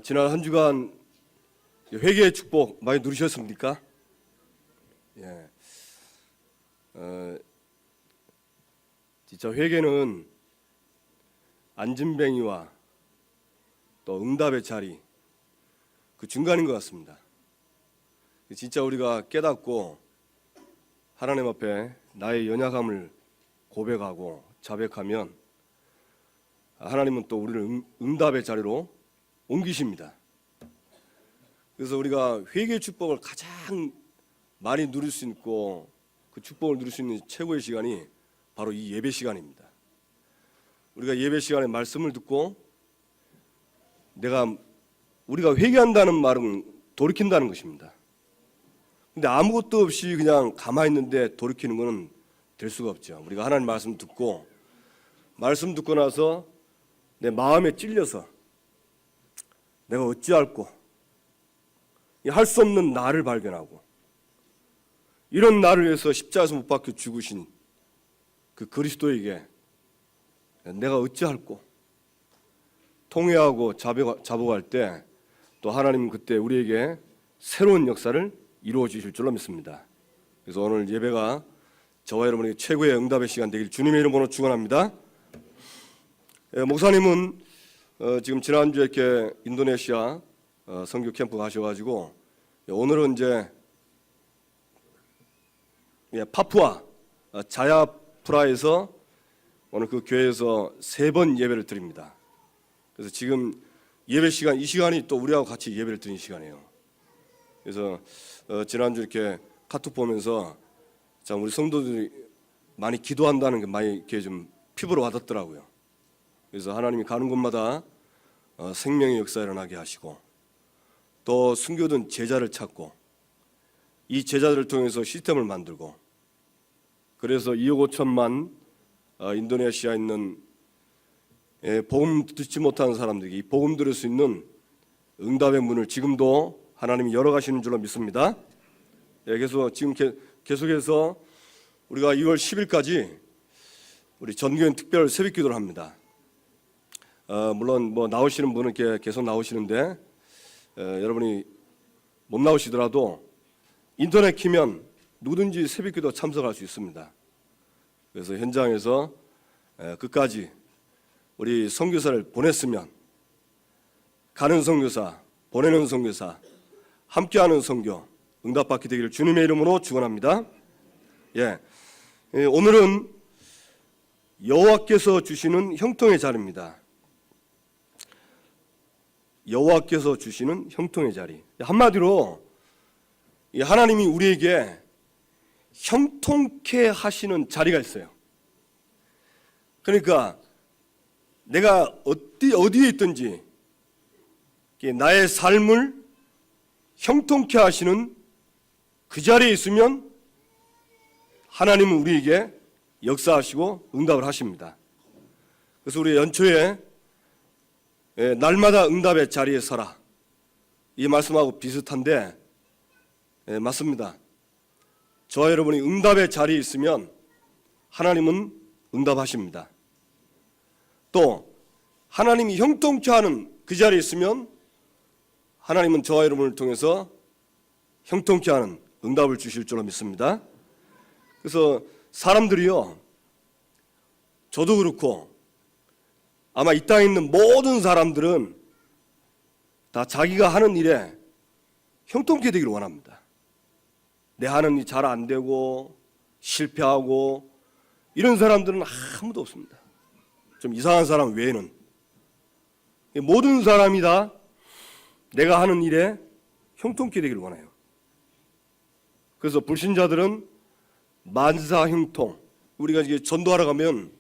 지난 한 주간 회개의 축복 많이 누리셨습니까? 예. 진짜 회개는 안진뱅이와 또 응답의 자리 그 중간인 것 같습니다. 진짜 우리가 깨닫고 하나님 앞에 나의 연약함을 고백하고 자백하면 하나님은 또 우리를 응답의 자리로 옮기십니다. 그래서 우리가 회개의 축복을 가장 많이 누릴 수 있고 그 축복을 누릴 수 있는 최고의 시간이 바로 이 예배 시간입니다. 우리가 예배 시간에 말씀을 듣고 우리가 회개한다는 말은 돌이킨다는 것입니다. 근데 아무것도 없이 그냥 가만히 있는데 돌이키는 것은 될 수가 없죠. 우리가 하나님 말씀 듣고 나서 내 마음에 찔려서 내가 어찌할꼬 할 수 없는 나를 발견하고 이런 나를 위해서 십자가에서 못 박혀 죽으신 그 그리스도에게 내가 어찌할꼬 통회하고 자복할 때 또 하나님은 그때 우리에게 새로운 역사를 이루어 주실 줄로 믿습니다. 그래서 오늘 예배가 저와 여러분에게 최고의 응답의 시간 되길 주님의 이름으로 축원합니다. 목사님은 지금 지난주에 이렇게 인도네시아 선교 캠프 가셔가지고 오늘은 이제 파푸아 자야프라에서 오늘 그 교회에서 3번 예배를 드립니다. 그래서 지금 예배 시간 이 시간이 또 우리하고 같이 예배를 드리는 시간이에요. 그래서 지난주 이렇게 카톡 보면서 참 우리 성도들이 많이 기도한다는 게 많이 이렇게 좀 피부로 와닿더라고요. 그래서 하나님이 가는 곳마다 생명의 역사 일어나게 하시고 또 숨겨둔 제자를 찾고 이 제자들을 통해서 시스템을 만들고 그래서 2억 5천만 인도네시아에 있는 복음 듣지 못하는 사람들이 복음 들을 수 있는 응답의 문을 지금도 하나님이 열어가시는 줄로 믿습니다. 그래서 지금 계속해서 우리가 2월 10일까지 우리 전교인 특별 새벽기도를 합니다. 물론 나오시는 분은 이렇게 계속 나오시는데 여러분이 못 나오시더라도 인터넷 키면 누구든지 새벽기도 참석할 수 있습니다. 그래서 현장에서 끝까지 우리 선교사를 보냈으면 가는 선교사, 보내는 선교사, 함께하는 선교 응답받게 되기를 주님의 이름으로 축원합니다. 오늘은 여호와께서 주시는 형통의 자리입니다. 여호와께서 주시는 형통의 자리. 한마디로 하나님이 우리에게 형통케 하시는 자리가 있어요. 그러니까 내가 어디에 있든지 나의 삶을 형통케 하시는 그 자리에 있으면 하나님은 우리에게 역사하시고 응답을 하십니다. 그래서 우리 연초에 날마다 응답의 자리에 서라 이 말씀하고 비슷한데 맞습니다. 저와 여러분이 응답의 자리에 있으면 하나님은 응답하십니다. 또 하나님이 형통케 하는 그 자리에 있으면 하나님은 저와 여러분을 통해서 형통케 하는 응답을 주실 줄로 믿습니다. 그래서 사람들이요, 저도 그렇고 아마 이 땅에 있는 모든 사람들은 다 자기가 하는 일에 형통케 되기를 원합니다. 내 하는 일 잘 안 되고 실패하고 이런 사람들은 아무도 없습니다. 좀 이상한 사람 외에는 모든 사람이 다 내가 하는 일에 형통케 되기를 원해요. 그래서 불신자들은 만사형통, 우리가 이제 전도하러 가면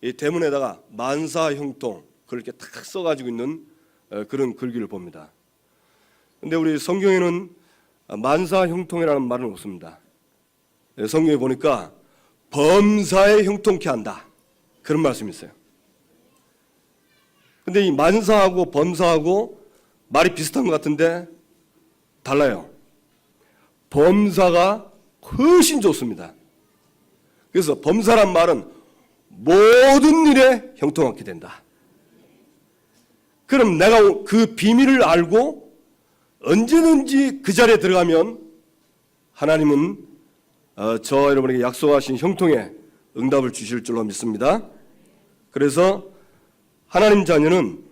이 대문에다가 만사형통 그렇게 탁 써가지고 있는 그런 글귀를 봅니다. 근데 우리 성경에는 만사형통이라는 말은 없습니다. 성경에 보니까 범사에 형통케 한다 그런 말씀이 있어요. 근데 이 만사하고 범사하고 말이 비슷한 것 같은데 달라요. 범사가 훨씬 좋습니다. 그래서 범사란 말은 모든 일에 형통하게 된다. 그럼 내가 그 비밀을 알고 언제든지 그 자리에 들어가면 하나님은 저와 여러분에게 약속하신 형통에 응답을 주실 줄로 믿습니다. 그래서 하나님 자녀는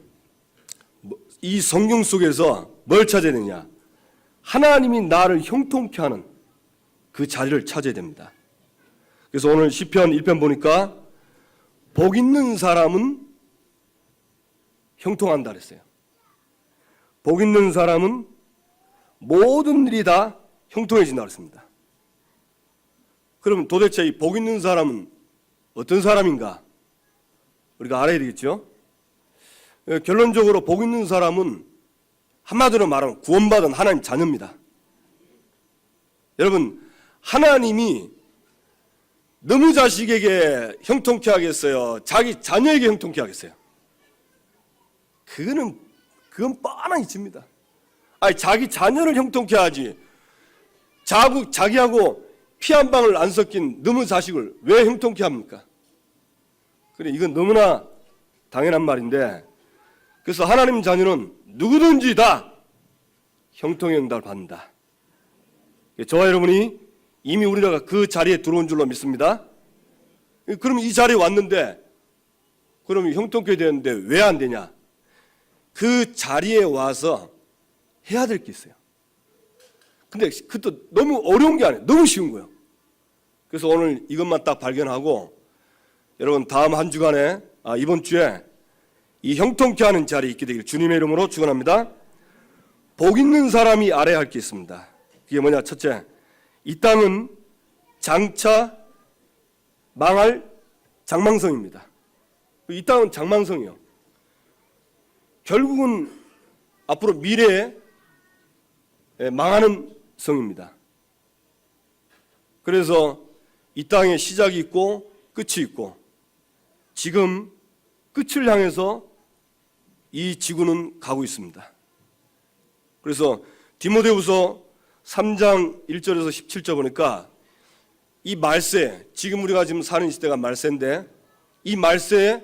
이 성경 속에서 뭘 찾아야 되냐? 하나님이 나를 형통케 하는 그 자리를 찾아야 됩니다. 그래서 오늘 시편 1편 보니까 복 있는 사람은 형통한다 그랬어요. 복 있는 사람은 모든 일이 다 형통해진다 그랬습니다. 그럼 도대체 이 복 있는 사람은 어떤 사람인가? 우리가 알아야 되겠죠? 결론적으로 복 있는 사람은 한마디로 말하면 구원받은 하나님 자녀입니다. 여러분, 하나님이 너무 자식에게 형통케 하겠어요? 자기 자녀에게 형통케 하겠어요? 그건 뻔한 이치입니다. 아니, 자기 자녀를 형통케 하지 자기하고 피 한 방울 안 섞인 너무 자식을 왜 형통케 합니까? 그래, 이건 너무나 당연한 말인데, 그래서 하나님 자녀는 누구든지 다 형통의 응답을 받는다. 저와 여러분이 이미 우리가 그 자리에 들어온 줄로 믿습니다. 그럼 이 자리에 왔는데, 그럼 형통케 되는데 왜 안 되냐? 그 자리에 와서 해야 될 게 있어요. 근데 그것도 너무 어려운 게 아니에요. 너무 쉬운 거예요. 그래서 오늘 이것만 딱 발견하고 여러분 다음 한 주간에 이번 주에 이 형통케 하는 자리에 있게 되기를 주님의 이름으로 축원합니다. 복 있는 사람이 알아야 할 게 있습니다. 그게 뭐냐? 첫째, 이 땅은 장차 망할 장망성입니다. 이 땅은 장망성이요. 결국은 앞으로 미래에 망하는 성입니다. 그래서 이 땅에 시작이 있고 끝이 있고, 지금 끝을 향해서 이 지구는 가고 있습니다. 그래서 디모데후서 3장 1절에서 17절 보니까 이 말세, 지금 우리가 지금 사는 시대가 말세인데 이 말세에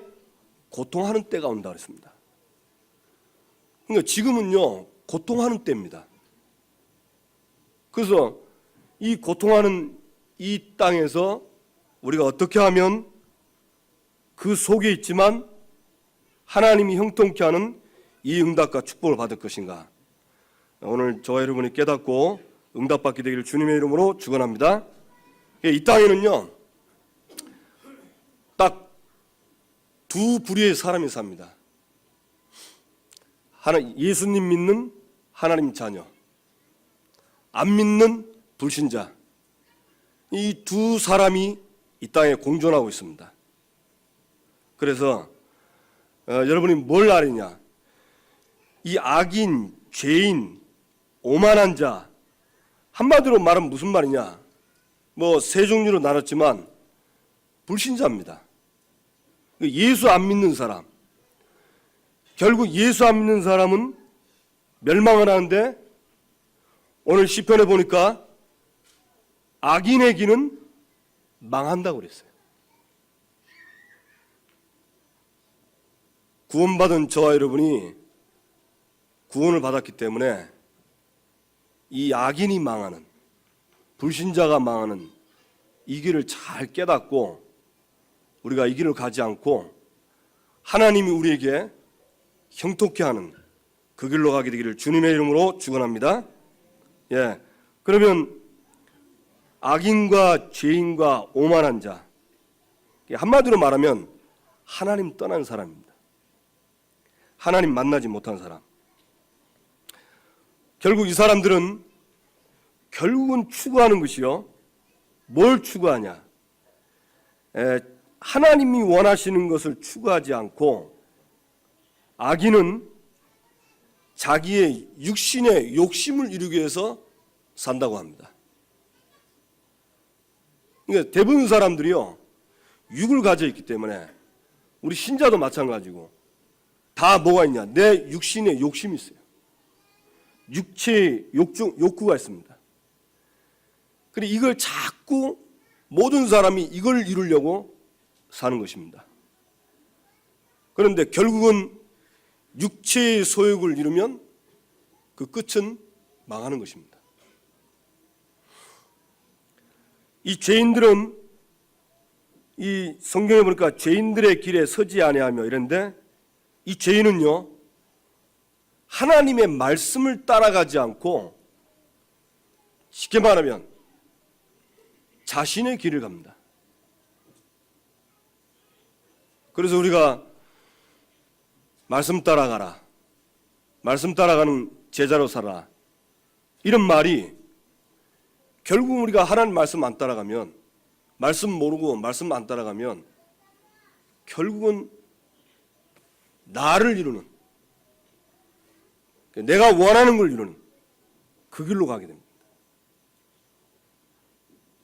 고통하는 때가 온다 그랬습니다. 그러니까 지금은요, 고통하는 때입니다. 그래서 이 고통하는 이 땅에서 우리가 어떻게 하면 그 속에 있지만 하나님이 형통케 하는 이 응답과 축복을 받을 것인가? 오늘 저와 여러분이 깨닫고 응답받게 되기를 주님의 이름으로 축원합니다. 이 땅에는요, 딱 두 부류의 사람이 삽니다. 예수님 믿는 하나님 자녀, 안 믿는 불신자, 이 두 사람이 이 땅에 공존하고 있습니다. 그래서 여러분이 뭘 알느냐? 이 악인, 죄인, 오만한 자, 한마디로 말하면 무슨 말이냐? 뭐 세 종류로 나눴지만 불신자입니다. 예수 안 믿는 사람, 결국 예수 안 믿는 사람은 멸망을 하는데, 오늘 시편에 보니까 악인의 길은 망한다고 그랬어요. 구원받은 저와 여러분이 구원을 받았기 때문에 이 악인이 망하는, 불신자가 망하는 이 길을 잘 깨닫고 우리가 이 길을 가지 않고 하나님이 우리에게 형통케 하는 그 길로 가게 되기를 주님의 이름으로 축원합니다. 예, 그러면 악인과 죄인과 오만한 자, 한마디로 말하면 하나님 떠난 사람입니다. 하나님 만나지 못한 사람. 결국 이 사람들은 결국은 추구하는 것이요, 뭘 추구하냐? 하나님이 원하시는 것을 추구하지 않고 악인은 자기의 육신의 욕심을 이루기 위해서 산다고 합니다. 그러니까 대부분 사람들이요, 육을 가져 있기 때문에, 우리 신자도 마찬가지고 다 뭐가 있냐? 내 육신의 욕심이 있어요. 육체의 욕구가 있습니다. 그리고 이걸 자꾸 모든 사람이 이걸 이루려고 사는 것입니다. 그런데 결국은 육체의 소욕을 이루면 그 끝은 망하는 것입니다. 이 죄인들은 이 성경에 보니까 죄인들의 길에 서지 아니하며 이런데 이 죄인은요 하나님의 말씀을 따라가지 않고 쉽게 말하면 자신의 길을 갑니다. 그래서 우리가 말씀 따라가라, 말씀 따라가는 제자로 살아라 이런 말이 결국 우리가 하나님 말씀 안 따라가면, 말씀 모르고 말씀 안 따라가면 결국은 나를 이루는, 내가 원하는 걸 이루는 그 길로 가게 됩니다.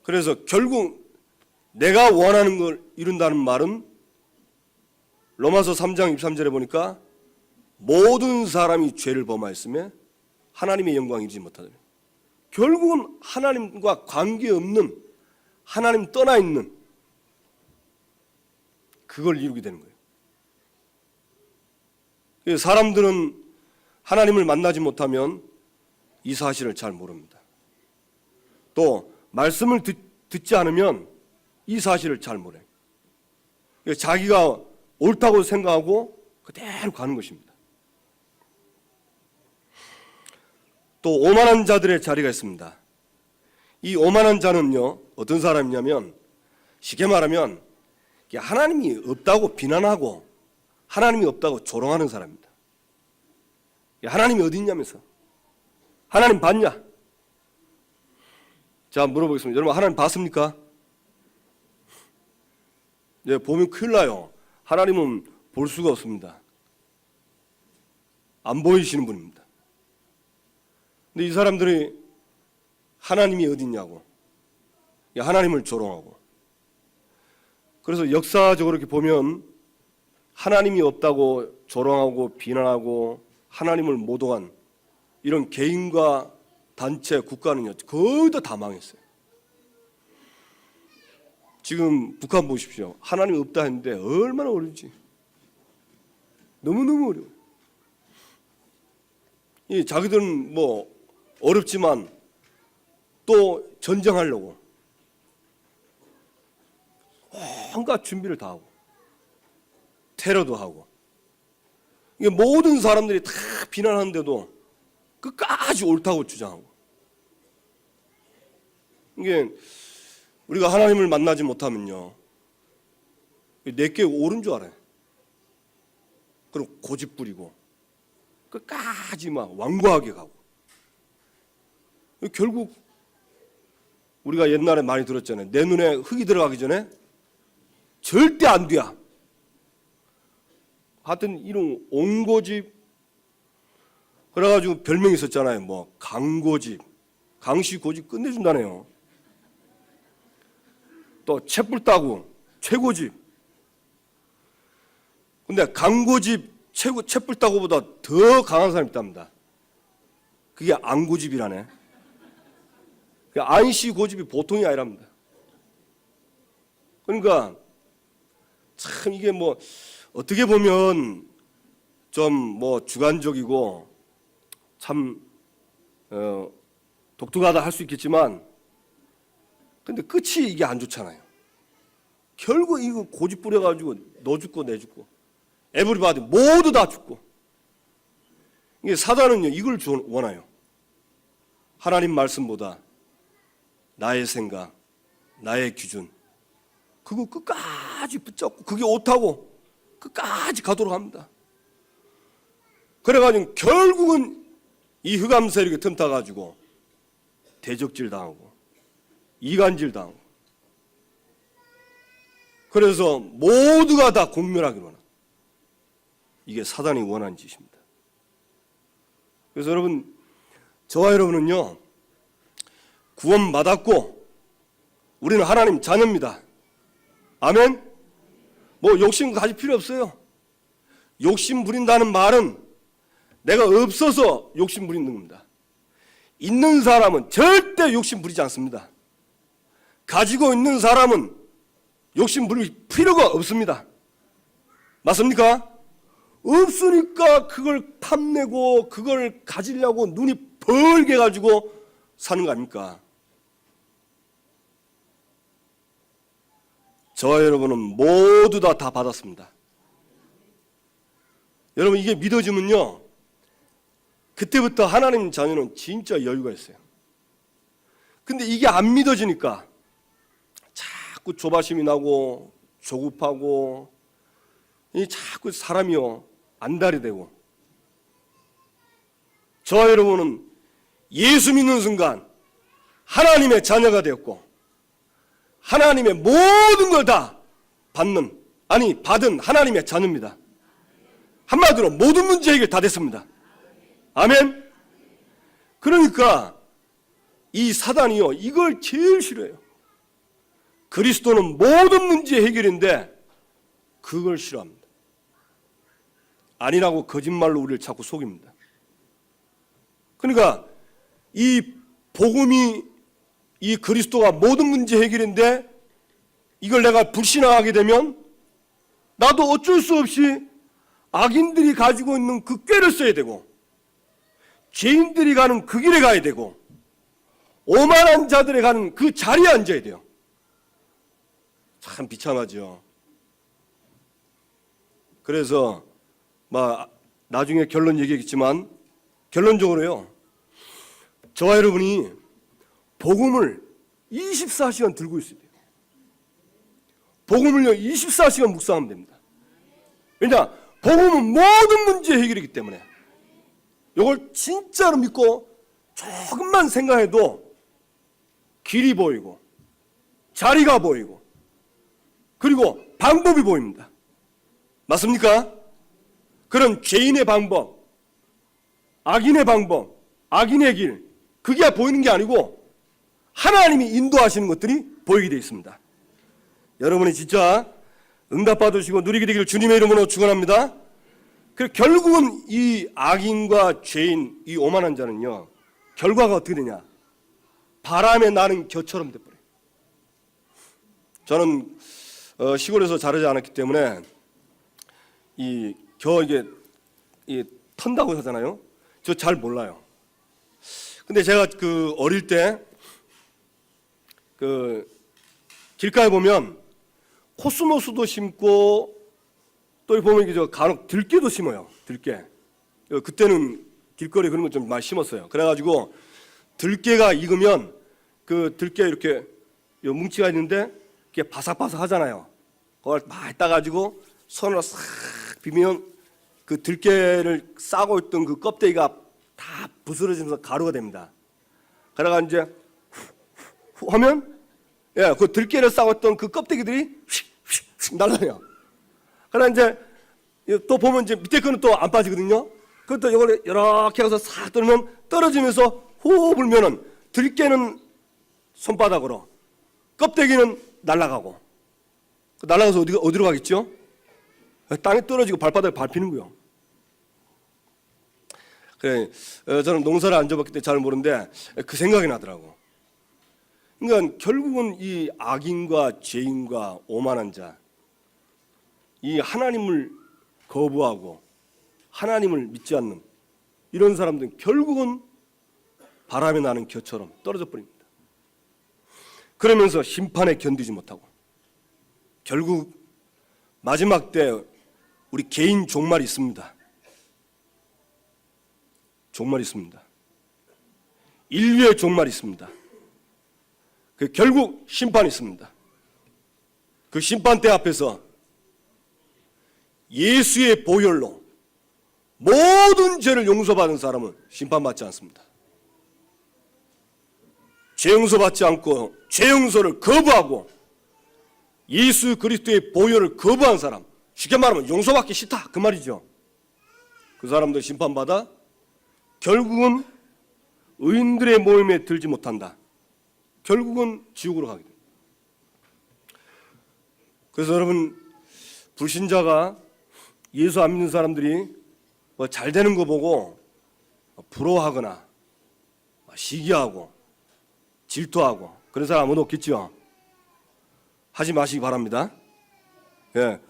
그래서 결국 내가 원하는 걸 이룬다는 말은 로마서 3장 23절에 보니까 모든 사람이 죄를 범하였으며 하나님의 영광을 이루지 못하더라. 결국은 하나님과 관계없는, 하나님 떠나 있는 그걸 이루게 되는 거예요. 사람들은 하나님을 만나지 못하면 이 사실을 잘 모릅니다. 또 말씀을 듣지 않으면 이 사실을 잘 모르요. 자기가 옳다고 생각하고 그대로 가는 것입니다. 또 오만한 자들의 자리가 있습니다. 이 오만한 자는요 어떤 사람이냐면 쉽게 말하면 하나님이 없다고 비난하고 하나님이 없다고 조롱하는 사람입니다. 하나님이 어디 있냐면서, 하나님 봤냐? 자, 물어보겠습니다. 여러분 하나님 봤습니까? 네, 보면 큰일 나요. 하나님은 볼 수가 없습니다. 안 보이시는 분입니다. 근데 이 사람들이 하나님이 어디 있냐고 하나님을 조롱하고, 그래서 역사적으로 이렇게 보면 하나님이 없다고 조롱하고 비난하고 하나님을 모독한 이런 개인과 단체, 국가는요 거의 다 망했어요. 지금 북한 보십시오. 하나님 없다 했는데 얼마나 어렵지. 너무너무 어려워. 자기들은 뭐 어렵지만 또 전쟁하려고 온갖 준비를 다 하고 테러도 하고, 이게 모든 사람들이 다 비난하는데도 끝까지 옳다고 주장하고, 이게 우리가 하나님을 만나지 못하면요 내게 옳은 줄 알아요. 그리고 고집 부리고 끝까지 막 완고하게 가고, 결국 우리가 옛날에 많이 들었잖아요. 내 눈에 흙이 들어가기 전에 절대 안 돼야. 하여튼 이런 옹고집, 그래가지고 별명이 있었잖아요. 뭐 강고집, 강씨 고집 끝내준다네요. 또 채뿔따구, 최고집. 근데 강고집, 채뿔따구보다 더 강한 사람이 있답니다. 그게 안고집이라네. 안씨 고집이 보통이 아니랍니다. 그러니까 참 이게 뭐 어떻게 보면 좀 뭐 주관적이고 참 독특하다 할 수 있겠지만, 근데 끝이 이게 안 좋잖아요. 결국 이거 고집 부려가지고 너 죽고 내 죽고 에브리바디 모두 다 죽고. 이게 사단은요 이걸 원해요. 하나님 말씀보다 나의 생각, 나의 기준, 그거 끝까지 붙잡고 그게 옳다고 끝까지 가도록 합니다. 그래가지고 결국은 이 흑암 세력에 틈타가지고 대적질 당하고 이간질 당하고, 그래서 모두가 다 공멸하기로 하는, 이게 사단이 원하는 짓입니다. 그래서 여러분, 저와 여러분은요 구원받았고 우리는 하나님 자녀입니다. 아멘? 뭐 욕심 가질 필요 없어요. 욕심 부린다는 말은 내가 없어서 욕심 부리는 겁니다. 있는 사람은 절대 욕심 부리지 않습니다. 가지고 있는 사람은 욕심 부릴 필요가 없습니다. 맞습니까? 없으니까 그걸 탐내고 그걸 가지려고 눈이 벌게 가지고 사는 거 아닙니까? 저와 여러분은 모두 다 받았습니다. 여러분 이게 믿어지면요, 그때부터 하나님 자녀는 진짜 여유가 있어요. 근데 이게 안 믿어지니까 자꾸 조바심이 나고 조급하고 자꾸 사람이요 안달이 되고. 저와 여러분은 예수 믿는 순간 하나님의 자녀가 되었고 하나님의 모든 걸 다 받은 하나님의 자녀입니다. 한마디로 모든 문제 해결 다 됐습니다. 아멘. 그러니까 이 사단이요 이걸 제일 싫어해요. 그리스도는 모든 문제 해결인데 그걸 싫어합니다. 아니라고 거짓말로 우리를 자꾸 속입니다. 그러니까 이 복음이 이 그리스도가 모든 문제 해결인데 이걸 내가 불신하게 되면 나도 어쩔 수 없이 악인들이 가지고 있는 그 꾀를 써야 되고 죄인들이 가는 그 길에 가야 되고 오만한 자들이 가는 그 자리에 앉아야 돼요. 참 비참하죠. 그래서 나중에 결론 얘기했지만 결론적으로요, 저와 여러분이 복음을 24시간 들고 있어야 돼요. 복음을요 24시간 묵상하면 됩니다. 왜냐? 복음은 모든 문제 해결이기 때문에 이걸 진짜로 믿고 조금만 생각해도 길이 보이고 자리가 보이고 그리고 방법이 보입니다. 맞습니까? 그런 죄인의 방법, 악인의 방법, 악인의 길, 그게 보이는 게 아니고 하나님이 인도하시는 것들이 보이게 되어 있습니다. 여러분이 진짜 응답 받으시고 누리게 되기를 주님의 이름으로 축원합니다. 그리고 결국은 이 악인과 죄인, 이 오만한 자는요 결과가 어떻게 되냐? 바람에 나는 겨처럼 돼버려요. 저는 시골에서 자라지 않았기 때문에 이게 턴다고 하잖아요. 저 잘 몰라요. 근데 제가 어릴 때 길가에 보면 코스모스도 심고 또 보면 간혹 들깨도 심어요. 들깨. 그때는 길거리에 그런 거 좀 많이 심었어요. 그래가지고 들깨가 익으면 그 들깨 이렇게 뭉치가 있는데 그게 바삭바삭 하잖아요. 그걸 막 따가지고 손으로 싹 비비면 그 들깨를 싸고 있던 그 껍데기가 다 부스러지면서 가루가 됩니다. 그래가 이제 후 하면 그 들깨를 싸고 있던 그 껍데기들이 휙휙 날라요. 그러나 이제 또 보면 이제 밑에 거는 또 안 빠지거든요. 그것도 이걸 이렇게 해서 싹 떨면 떨어지면서 호 불면은 들깨는 손바닥으로, 껍데기는 날아가고. 날아가서 어디로 가겠죠? 땅에 떨어지고 발바닥에 밟히는 거예요. 그래, 저는 농사를 안 져봤기 때문에 잘 모르는데 그 생각이 나더라고. 그러니까 결국은 이 악인과 죄인과 오만한 자, 이 하나님을 거부하고 하나님을 믿지 않는 이런 사람들은 결국은 바람에 나는 겨처럼 떨어져 버립니다. 그러면서 심판에 견디지 못하고 결국 마지막 때 우리 개인 종말이 있습니다. 종말이 있습니다. 인류의 종말이 있습니다. 결국 심판이 있습니다. 그 심판대 앞에서 예수의 보혈로 모든 죄를 용서받은 사람은 심판받지 않습니다. 죄 용서받지 않고 죄 용서를 거부하고 예수 그리스도의 보혈을 거부한 사람, 쉽게 말하면 용서받기 싫다 그 말이죠. 그 사람들 심판받아 결국은 의인들의 모임에 들지 못한다. 결국은 지옥으로 가게 됩니다. 그래서 여러분, 불신자가 예수 안 믿는 사람들이 잘 되는 거 보고 부러워하거나 시기하고 질투하고 그런 사람 아무도 없겠죠. 하지 마시기 바랍니다.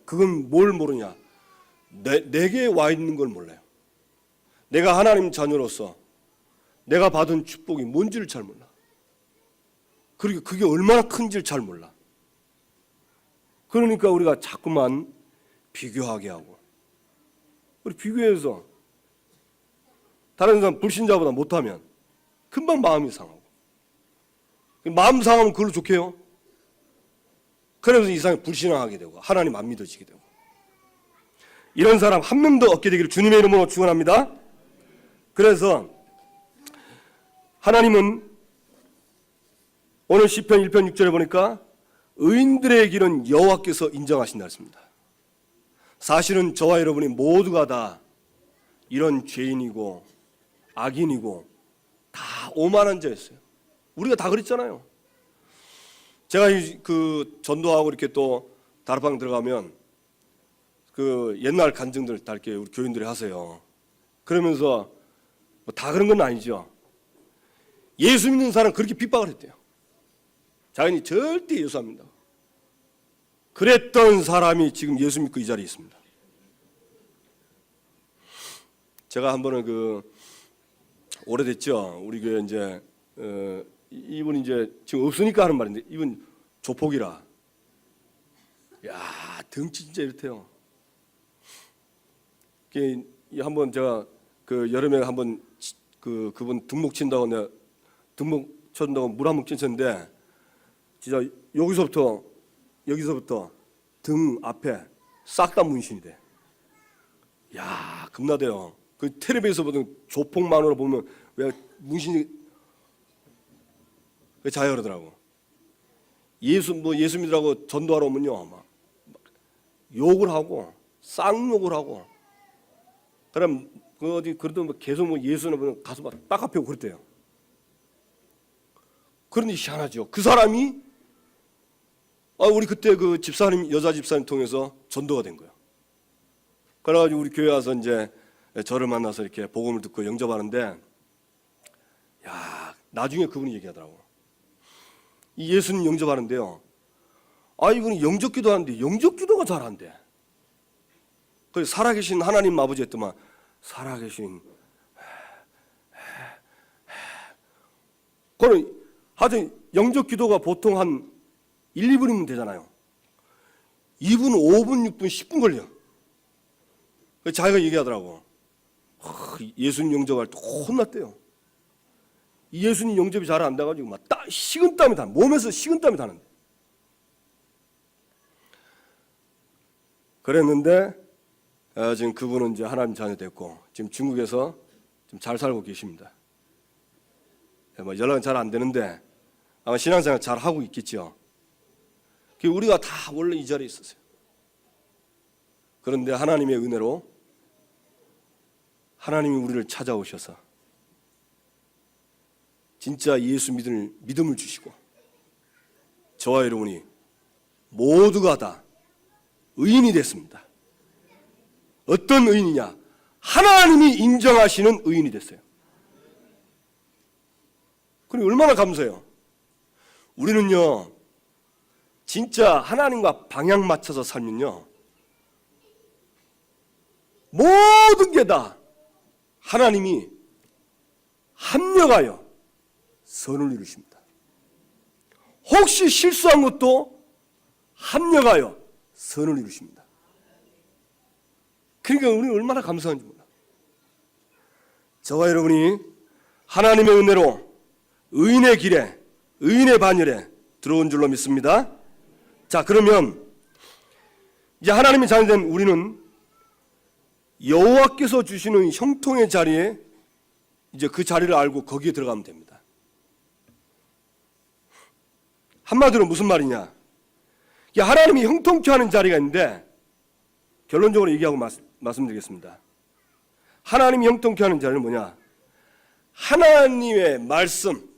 그건 뭘 모르냐? 내게 와 있는 걸 몰라요. 내가 하나님 자녀로서 내가 받은 축복이 뭔지를 잘 몰라. 그리고 그게 얼마나 큰지를 잘 몰라. 그러니까 우리가 자꾸만 비교하게 하고, 우리 비교해서 다른 사람 불신자보다 못하면 금방 마음이 상하고, 마음 상하면 그걸로 좋게요. 그러면서 이상하게 불신앙하게 되고 하나님 안 믿어지게 되고, 이런 사람 한 명도 없게 되기를 주님의 이름으로 축원합니다. 그래서 하나님은 오늘 시편 1편 6절에 보니까 의인들의 길은 여호와께서 인정하신다 했습니다. 사실은 저와 여러분이 모두가 다 이런 죄인이고 악인이고 다 오만한 자였어요. 우리가 다 그랬잖아요. 제가 그 전도하고 이렇게 또 다락방 들어가면 그 옛날 간증들 다 이렇게 우리 교인들이 하세요. 그러면서 뭐 다 그런 건 아니죠. 예수 믿는 사람 그렇게 핍박을 했대요. 자기는 절대 예수 안 믿는다. 그랬던 사람이 지금 예수 믿고 이 자리에 있습니다. 제가 한 번은 그 오래됐죠. 우리 교회 이제 이분 이제 지금 없으니까 하는 말인데, 이분 조폭이라. 야, 덩치 진짜 이렇대요. 한번 제가 그 여름에 한번 그분 등목 친다고 내가 등목 쳤다고 물 한 번 끼쳤는데, 진짜 여기서부터 등 앞에 싹 다 문신이 돼. 야, 겁나대요. 그 텔레비에서 보던 조폭 만화로 보면 왜 문신이 자기가 그러더라고. 예수 믿으라고 전도하러 오면요, 막 욕을 하고 쌍욕을 하고, 그럼 그 어디 그래도 뭐 계속 뭐 예수는 보면 가서 막 딱 앞에 오고 그랬대요. 그런데 희한하죠. 그 사람이 우리 그때 그 집사님, 여자 집사님 통해서 전도가 된 거예요. 그래가지고 우리 교회 와서 이제 저를 만나서 이렇게 복음을 듣고 영접하는데, 야, 나중에 그분이 얘기하더라고. 이 예수님 영접하는데요, 이분이 영접기도 하는데 영접기도가 잘한대. 그래서 살아계신 하나님 아버지 했더만, 살아계신 그럼 하여튼 영접기도가 보통 한 1, 2분이면 되잖아요. 이분 5분, 6분, 10분 걸려. 자기가 얘기하더라고. 예수님 영접할 때 혼났대요. 이 예수님 영접이 잘 안 돼가지고 막 식은땀이 나, 몸에서 식은땀이 나는데. 그랬는데 지금 그분은 이제 하나님 자녀 됐고 지금 중국에서 좀 잘 살고 계십니다. 뭐 연락은 잘 안 되는데 아마 신앙생활 잘 하고 있겠죠. 우리가 다 원래 이 자리에 있었어요. 그런데 하나님의 은혜로 하나님이 우리를 찾아오셔서 진짜 예수 믿음을 주시고 저와 여러분이 모두가 다 의인이 됐습니다. 어떤 의인이냐? 하나님이 인정하시는 의인이 됐어요. 그리고 얼마나 감사해요. 우리는요, 진짜 하나님과 방향 맞춰서 살면요, 모든 게 다 하나님이 합력하여 선을 이루십니다. 혹시 실수한 것도 합력하여 선을 이루십니다. 그러니까 우리는 얼마나 감사한지 몰라. 저와 여러분이 하나님의 은혜로 의인의 길에, 의인의 반열에 들어온 줄로 믿습니다. 자, 그러면 이제 하나님의 자녀된 우리는 여호와께서 주시는 형통의 자리에 이제 그 자리를 알고 거기에 들어가면 됩니다. 한마디로 무슨 말이냐? 하나님이 형통케 하는 자리가 있는데 결론적으로 얘기하고 말씀드리겠습니다. 하나님이 형통케 하는 자리는 뭐냐? 하나님의 말씀,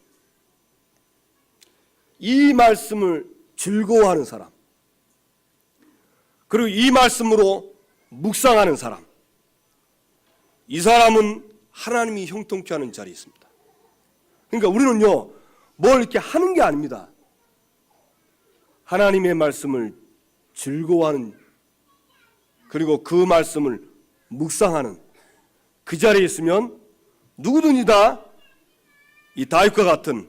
이 말씀을 즐거워하는 사람, 그리고 이 말씀으로 묵상하는 사람, 이 사람은 하나님이 형통케 하는 자리에 있습니다. 그러니까 우리는요, 뭘 이렇게 하는 게 아닙니다. 하나님의 말씀을 즐거워하는, 그리고 그 말씀을 묵상하는 그 자리에 있으면 누구든지 다 이 다윗과 같은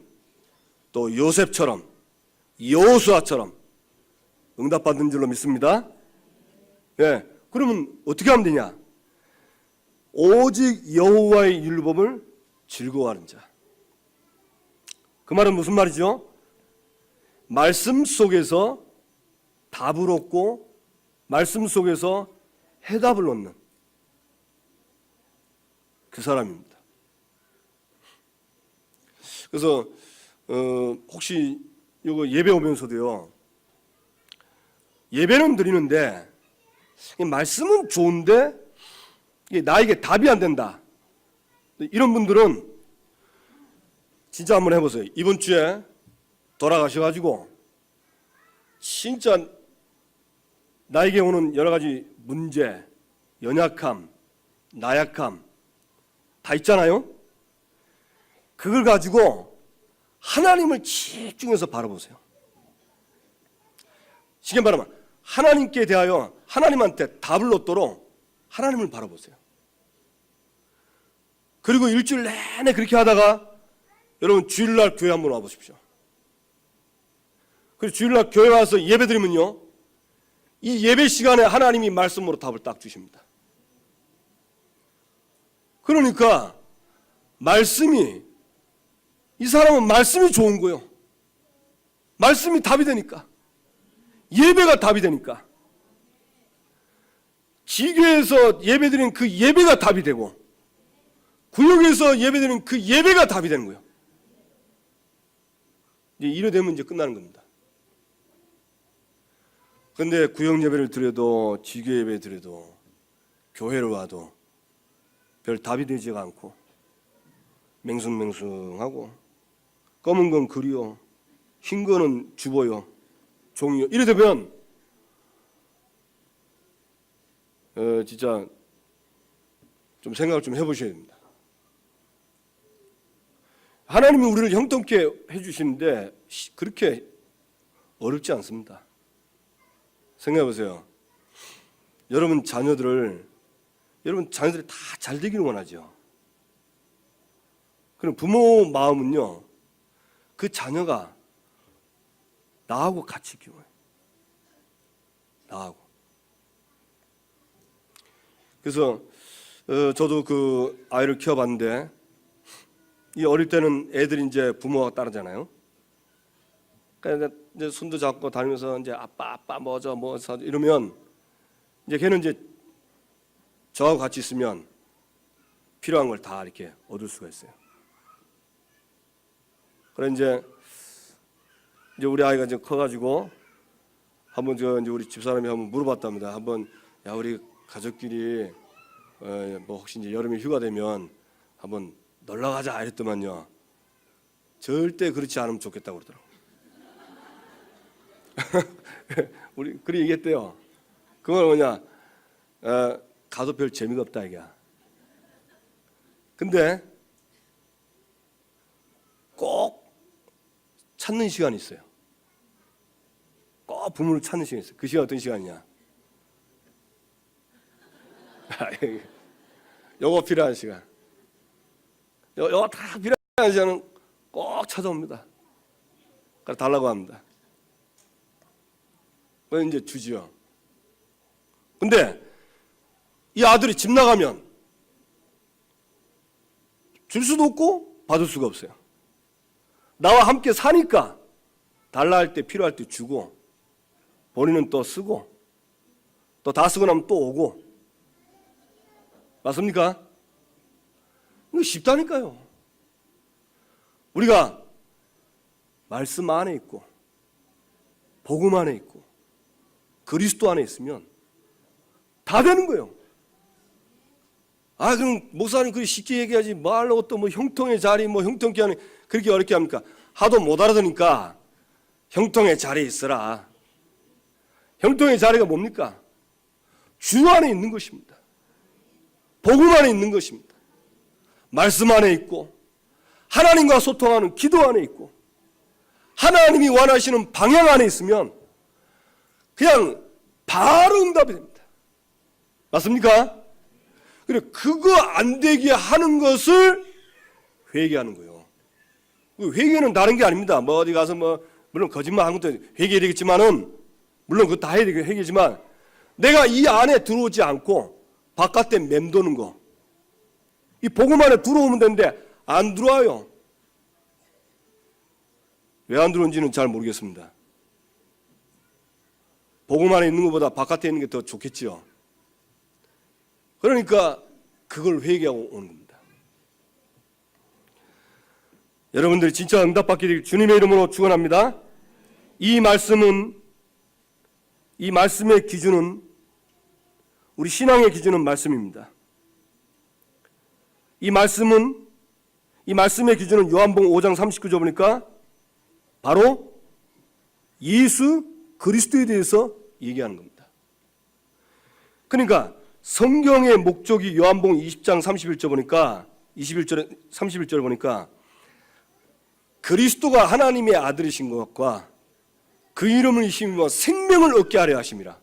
또 요셉처럼 여호수아처럼 응답받는 줄로 믿습니다. 예, 그러면 어떻게 하면 되냐? 오직 여호와의 율법을 즐거워하는 자. 그 말은 무슨 말이죠? 말씀 속에서 답을 얻고 말씀 속에서 해답을 얻는 그 사람입니다. 그래서 혹시 이거 예배 오면서도요, 예배는 드리는데 말씀은 좋은데 이게 나에게 답이 안 된다, 이런 분들은 진짜 한번 해보세요. 이번 주에 돌아가셔가지고 진짜 나에게 오는 여러 가지 문제, 연약함, 나약함 다 있잖아요. 그걸 가지고 하나님을 집중해서 바라보세요. 쉽게 말하면 하나님께 대하여 하나님한테 답을 얻도록 하나님을 바라보세요. 그리고 일주일 내내 그렇게 하다가 여러분 주일날 교회 한번 와보십시오. 그리고 주일날 교회 와서 예배 드리면요, 이 예배 시간에 하나님이 말씀으로 답을 딱 주십니다. 그러니까 말씀이, 이 사람은 말씀이 좋은 거예요. 말씀이 답이 되니까, 예배가 답이 되니까, 지교에서 예배드린 그 예배가 답이 되고 구역에서 예배드린 그 예배가 답이 되는 거예요. 이제 이래 되면 이제 끝나는 겁니다. 그런데 구역 예배를 드려도 지교 예배 드려도 교회를 와도 별 답이 되지가 않고 맹숭맹숭하고 검은 건 그리요, 흰 거는 주보요, 종이요, 이래 되면 진짜 좀 생각을 좀 해보셔야 됩니다. 하나님이 우리를 형통케 해주시는데 그렇게 어렵지 않습니다. 생각해보세요. 여러분 자녀들이 다 잘 되기를 원하죠. 그럼 부모 마음은요, 그 자녀가 나하고 같이 키워요. 나하고. 그래서 저도 그 아이를 키워봤는데, 이 어릴 때는 애들이 이제 부모가 따르잖아요. 그러니까 이제 손도 잡고 다니면서 이제 아빠 뭐저 이러면 이제 걔는 이제 저하고 같이 있으면 필요한 걸 다 이렇게 얻을 수가 있어요. 그래 이제 우리 아이가 이제 커가지고 한번 이제 우리 집사람이 한번 물어봤답니다. 한번 야 우리 가족끼리 뭐 혹시 이제 여름에 휴가 되면 한번 놀러 가자 이랬더만요. 절대 그렇지 않으면 좋겠다고 그러더라고. 우리 그렇게 얘기했대요. 그건 뭐냐? 가도 별 재미가 없다 이게야. 근데 꼭 찾는 시간이 있어요. 꼭 부모를 찾는 시간이 있어요. 그 시간 어떤 시간이냐? 요거 필요한 시간. 요거 다 필요한 시간은 꼭 찾아옵니다. 그래서 달라고 합니다. 그래서 이제 주지요. 근데 이 아들이 집 나가면 줄 수도 없고 받을 수가 없어요. 나와 함께 사니까 달라 할 때 필요할 때 주고 본인은 또 쓰고 또 다 쓰고 나면 또 오고. 맞습니까? 이거 쉽다니까요. 우리가 말씀 안에 있고 복음 안에 있고 그리스도 안에 있으면 다 되는 거예요. 그럼 목사님 그렇게 쉽게 얘기하지 말라고 또 뭐 형통의 자리 뭐 형통케 하는 그렇게 어렵게 합니까? 하도 못 알아듣으니까 형통의 자리에 있어라. 형통의 자리가 뭡니까? 주 안에 있는 것입니다. 복음 안에 있는 것입니다. 말씀 안에 있고 하나님과 소통하는 기도 안에 있고 하나님이 원하시는 방향 안에 있으면 그냥 바로 응답이 됩니다. 맞습니까? 그래 그거 안 되게 하는 것을 회개하는 거예요. 회개는 다른 게 아닙니다. 뭐 어디 가서 뭐 물론 거짓말하는 것도 회개해야 되겠지만은 물론 그거 다 해야 되겠 회개지만 내가 이 안에 들어오지 않고 바깥에 맴도는 거, 이 복음 안에 들어오면 되는데 안 들어와요. 왜 안 들어온지는 잘 모르겠습니다. 복음 안에 있는 것보다 바깥에 있는 게 더 좋겠지요. 그러니까 그걸 회개하고 오는 겁니다. 여러분들이 진짜 응답받게 되길 주님의 이름으로 축원합니다. 이 말씀의 기준은, 우리 신앙의 기준은 말씀입니다. 이 말씀의 기준은 요한복음 5장 39절 보니까 바로 예수 그리스도에 대해서 얘기하는 겁니다. 그러니까 성경의 목적이 요한복음 20장 31절 보니까 31절 보니까 그리스도가 하나님의 아들이신 것과 그 이름을 힘입어 생명을 얻게 하려 하심이라.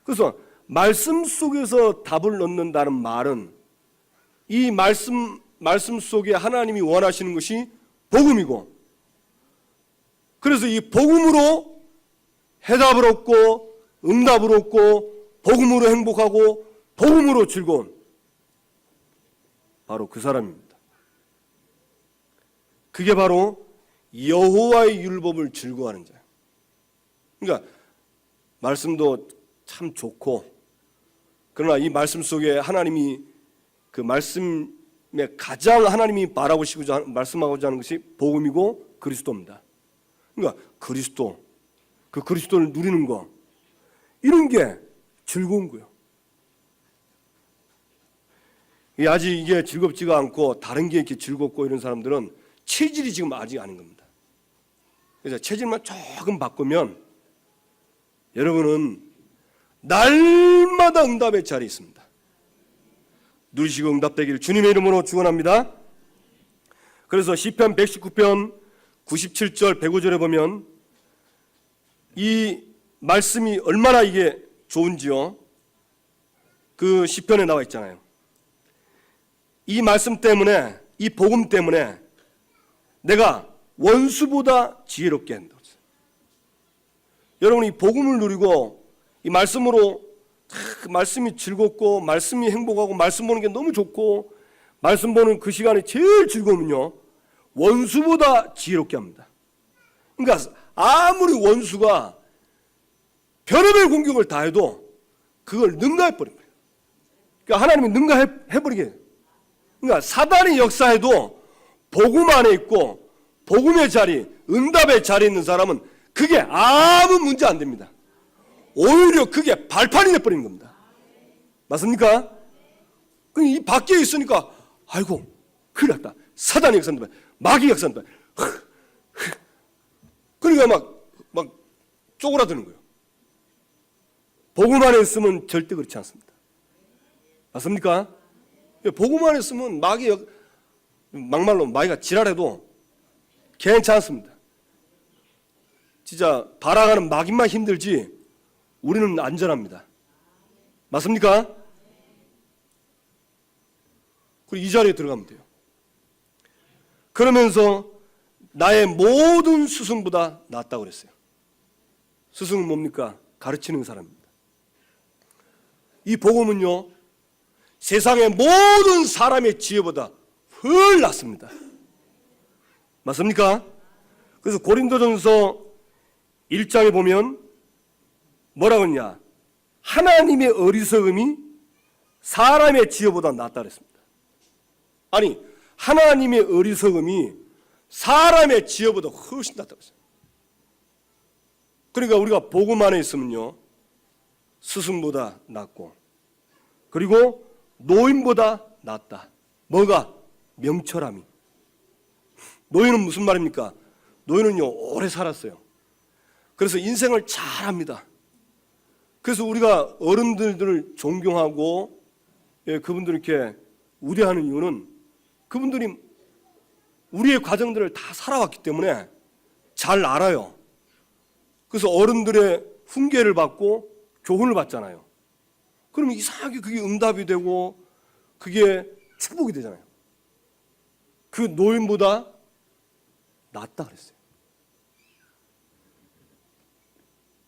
그래서 말씀 속에서 답을 얻는다는 말은 이 말씀 속에 하나님이 원하시는 것이 복음이고, 그래서 이 복음으로 해답을 얻고 응답을 얻고 복음으로 행복하고 복음으로 즐거운 바로 그 사람입니다. 그게 바로 여호와의 율법을 즐거워하는 자예요. 그러니까 말씀도 참 좋고, 그러나 이 말씀 속에 하나님이 그 말씀에 가장 하나님이 말씀하고자 하는 것이 복음이고 그리스도입니다. 그러니까 그 그리스도를 누리는 거, 이런 게 즐거운 거예요. 아직 이게 즐겁지가 않고 다른 게 이렇게 즐겁고 이런 사람들은 체질이 지금 아직 아닌 겁니다. 그래서 체질만 조금 바꾸면 여러분은 날마다 응답의 자리에 있습니다. 누리시고 응답되기를 주님의 이름으로 축원합니다. 그래서 시편 119편 97절 105절에 보면 이 말씀이 얼마나 이게 좋은지요. 그 시편에 나와 있잖아요. 이 말씀 때문에, 이 복음 때문에 내가 원수보다 지혜롭게 한다. 여러분, 이 복음을 누리고 이 말씀으로 말씀이 즐겁고 말씀이 행복하고 말씀 보는 게 너무 좋고 말씀 보는 그 시간이 제일 즐거우면요, 원수보다 지혜롭게 합니다. 그러니까 아무리 원수가 별의별 공격을 다 해도 그걸 능가해버립니다. 그러니까 하나님이 능가해버리게 해요. 그러니까 사단이 역사해도 복음 안에 있고 복음의 자리, 응답의 자리에 있는 사람은 그게 아무 문제 안 됩니다. 오히려 그게 발판이 돼버리는 겁니다. 맞습니까? 이 밖에 있으니까 아이고 큰일 났다, 사단이 역사한다, 마귀 역사한다, 그러니까 막 쪼그라드는 거예요. 복음 안에 있으면 절대 그렇지 않습니다. 맞습니까? 복음 안에 있으면 막말로 마귀가 지랄해도 괜찮습니다. 진짜 발악하는 마귀만 힘들지 우리는 안전합니다. 맞습니까? 그리고 이 자리에 들어가면 돼요. 그러면서 나의 모든 스승보다 낫다고 그랬어요. 스승은 뭡니까? 가르치는 사람입니다. 이 복음은요, 세상의 모든 사람의 지혜보다 훨 낫습니다. 맞습니까? 그래서 고린도전서 1장에 보면 뭐라고 했냐? 하나님의 어리석음이 사람의 지혜보다 낫다 그랬습니다. 아니, 하나님의 어리석음이 사람의 지혜보다 훨씬 낫다고 했어요. 그러니까 우리가 복음 안에 있으면요, 스승보다 낫고, 그리고 노인보다 낫다. 뭐가? 명철함이. 노인은 무슨 말입니까? 노인은요, 오래 살았어요. 그래서 인생을 잘합니다. 그래서 우리가 어른들을 존경하고 그분들 이렇게 우대하는 이유는 그분들이 우리의 과정들을 다 살아왔기 때문에 잘 알아요. 그래서 어른들의 훈계를 받고 교훈을 받잖아요. 그러면 이상하게 그게 응답이 되고 그게 축복이 되잖아요. 그 노인보다 낫다 그랬어요.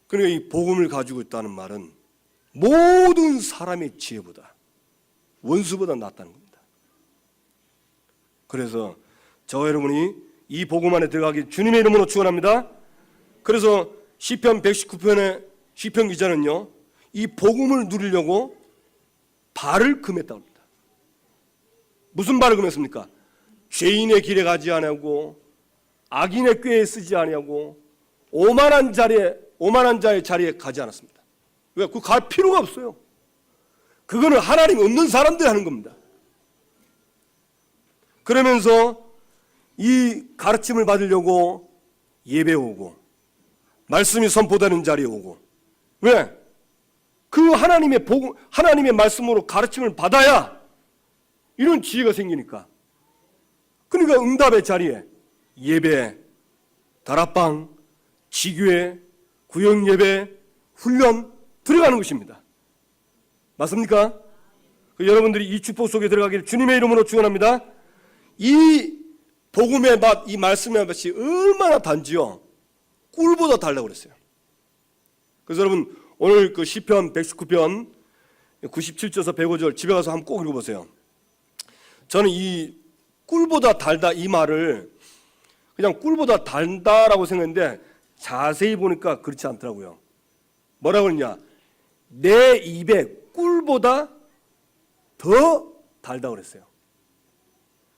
그러니까 이 복음을 가지고 있다는 말은 모든 사람의 지혜보다, 원수보다 낫다는 겁니다. 그래서 저와 여러분이 이 복음 안에 들어가기 주님의 이름으로 축원합니다. 그래서 시편 119편의 시편 기자는요, 이 복음을 누리려고 발을 금했다고 합니다. 무슨 발을 금했습니까? 죄인의 길에 가지 아니하고 악인의 꾀에 쓰지 아니하고 오만한 자의 자리에 가지 않았습니다. 왜? 그 갈 필요가 없어요. 그거는 하나님 없는 사람들이 하는 겁니다. 그러면서 이 가르침을 받으려고 예배 오고 말씀이 선포되는 자리에 오고, 왜? 그 하나님의 복음, 하나님의 말씀으로 가르침을 받아야 이런 지혜가 생기니까. 그러니까 응답의 자리에 예배, 다락방, 지교회, 구역예배, 훈련 들어가는 것입니다. 맞습니까? 여러분들이 이 축복 속에 들어가기를 주님의 이름으로 축원합니다. 이 복음의 맛, 이 말씀의 맛이 얼마나 단지요? 꿀보다 달라고 그랬어요. 그래서 여러분 오늘 그 시편 119편 97절에서 105절 집에 가서 한번 꼭 읽어보세요. 저는 이 꿀보다 달다 이 말을 그냥 꿀보다 달다라고 생각했는데 자세히 보니까 그렇지 않더라고요. 뭐라고 그러냐? 내 입에 꿀보다 더 달다 그랬어요.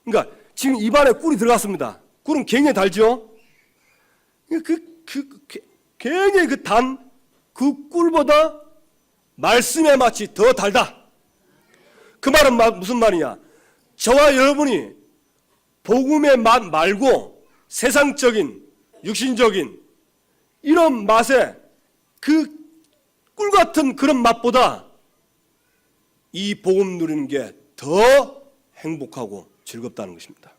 그러니까 지금 입안에 꿀이 들어갔습니다. 꿀은 굉장히 달죠? 굉장히 그 단 그 꿀보다 말씀의 맛이 더 달다. 그 말은 무슨 말이냐? 저와 여러분이 복음의 맛 말고 세상적인, 육신적인 이런 맛에 그 꿀 같은 그런 맛보다 이 복음 누리는 게 더 행복하고 즐겁다는 것입니다.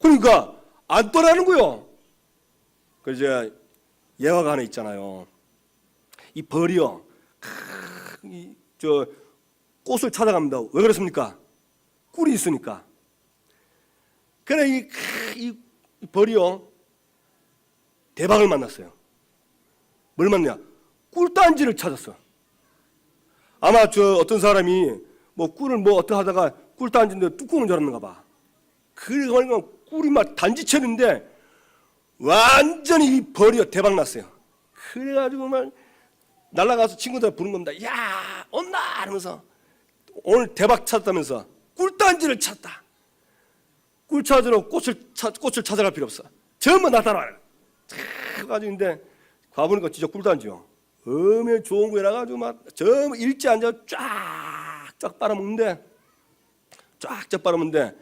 그러니까 안 떠나는 거요. 그 이제 예화가 하나 있잖아요. 이 벌이요, 저 꽃을 찾아갑니다. 왜 그렇습니까? 꿀이 있으니까. 그래 이 벌이요 대박을 만났어요. 뭘 만났냐? 꿀단지를 찾았어. 아마 저 어떤 사람이 뭐 꿀을 뭐 어떻게 하다가 꿀단지인데 뚜껑을 열었는가 봐. 그러니까 꿀이 막 단지쳤는데 완전히 이 벌이요 대박 났어요. 그래가지고 막 날아가서 친구들 부른 겁니다. 야 온나 하면서 오늘 대박 찾았다면서 꿀단지를 찾다. 꿀 찾으러 꽃을 찾아갈 필요 없어. 전부 나타나요. 가지고 있는데 가보니까 진짜 꿀단지요. 엄청 좋은 거라 가지고 막 전부 일제 앉아 쫙쫙 빨아먹는데 쫙쫙 빨아먹는데